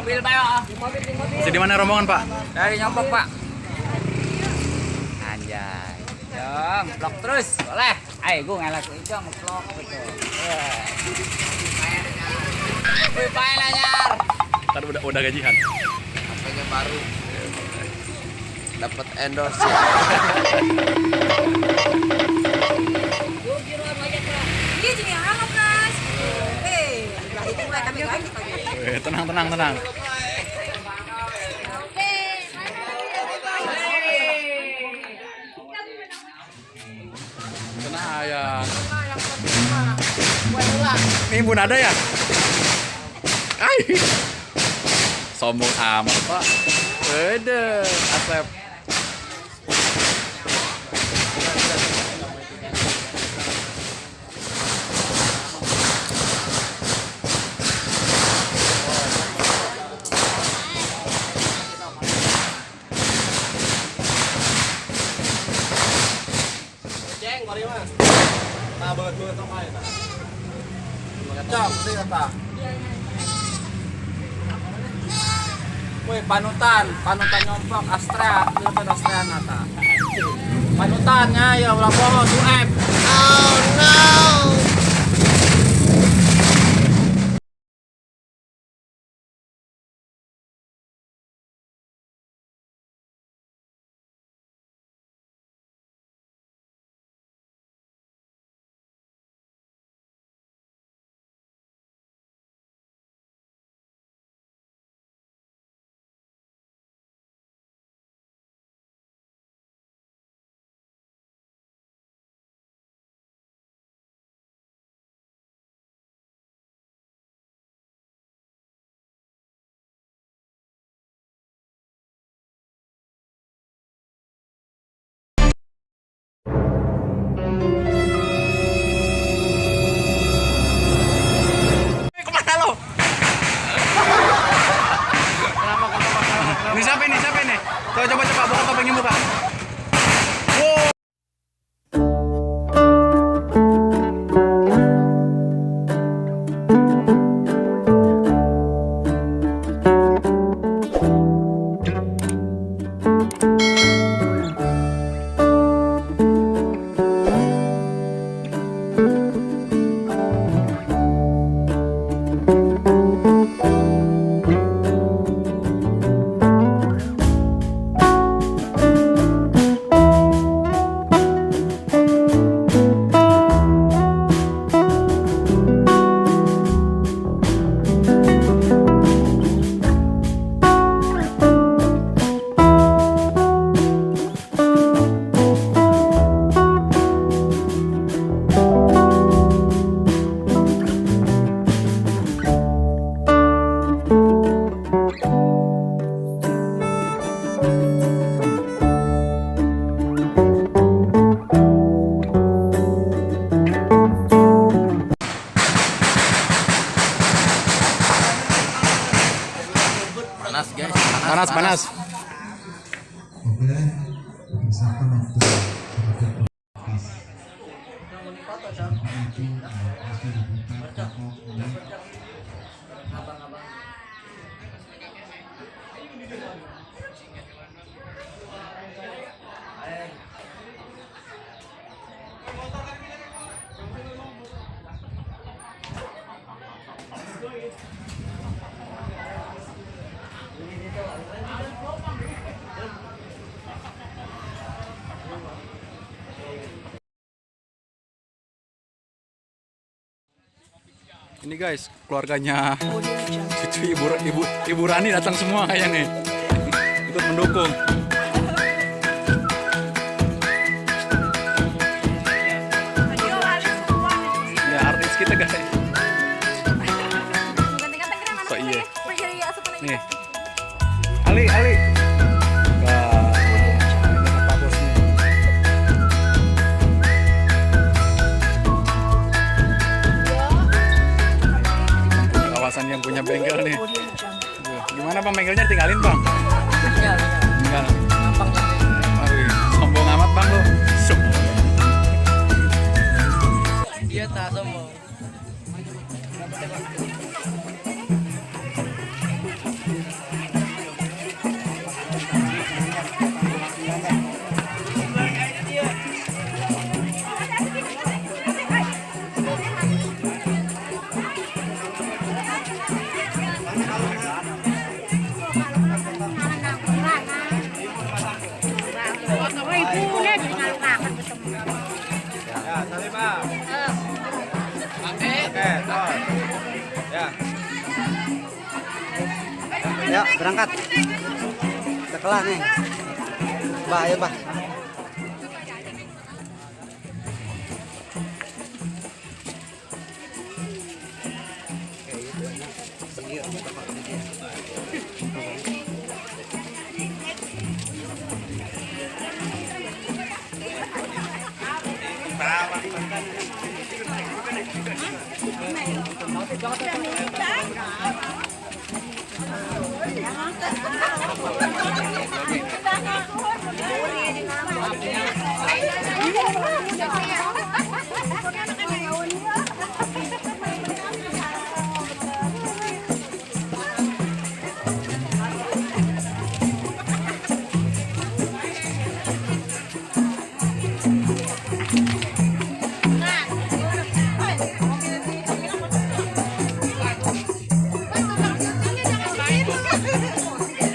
Mobil Pak. Masih di mana rombongan Pak? Dari Nyompok Pak. Anjay. Jong, vlog terus. Boleh. Ayo gue ngelak itu nge-vlog betul. Wih, baik lah Nyar. Kan udah gajian. Apanya baru. Dapat endorse. Tenang. Tenang ya. Ini Bun ada ya? Ay. Sombong amat Pak. Bede, Asep. Wih, panutan Nyompok Astra, Pilpres Astra Nata. Panutannya ya ulah bohong, UF. Oh no. Kemana lo? Ini siapa ini? Coba buka topengnya buka. Wow. Panas. Ini guys, keluarganya cucu ibu Rani datang semua kayaknya nih, ikut mendukung. Ya artis kita guys. So iya. Nih, Ali. Yang punya bengkel nih. Gimana Bang, bengkelnya tinggalin Bang? Tinggal. Sombong amat Bang lu. Iya tak sombong. Ya, berangkat. Udah kelar nih. Bah, ayo, Bah.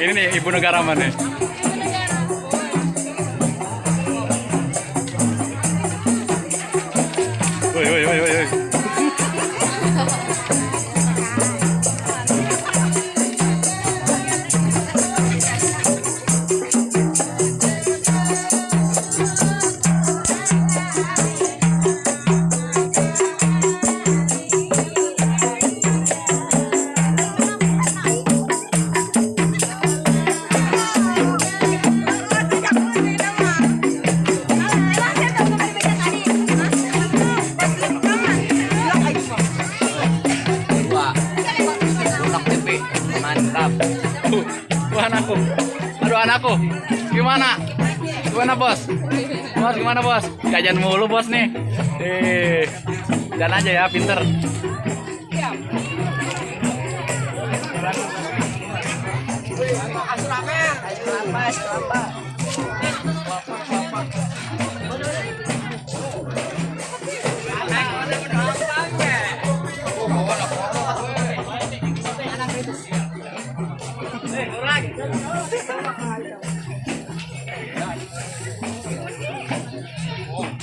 Ini nih ibu negara mana? Woi, woi, woi, woi. Mantap. Anakku. Aduh anakku. Gimana? Gimana bos? Bos gimana bos? Jajan mulu bos nih. Jalan aja ya, pinter.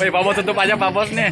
Woi, Pak Bos tutup aja Pak Bos nih.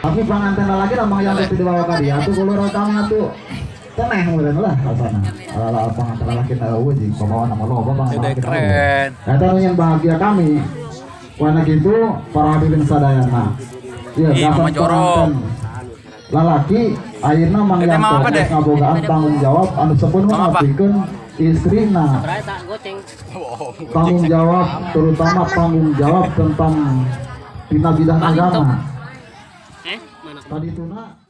Tapi pengantin lagi nama yang lebih dibawa ke dia tuh kalau rekamnya tuh teneh meureun lah rasana. Ala pengantin lagi tahu jeung pembawa nama lo bang. Keren. Eta yang bahagia kami. Wana gitu para hadirin sadayana. Iya, Mama Jorong. Lalaki ayeuna mangyanto ngabogaan tanggung jawab anu sampun ngabikeun istrina. Tanggung jawab terutama tanggung jawab tentang dina bidang agama. Tadi tuna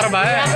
bae.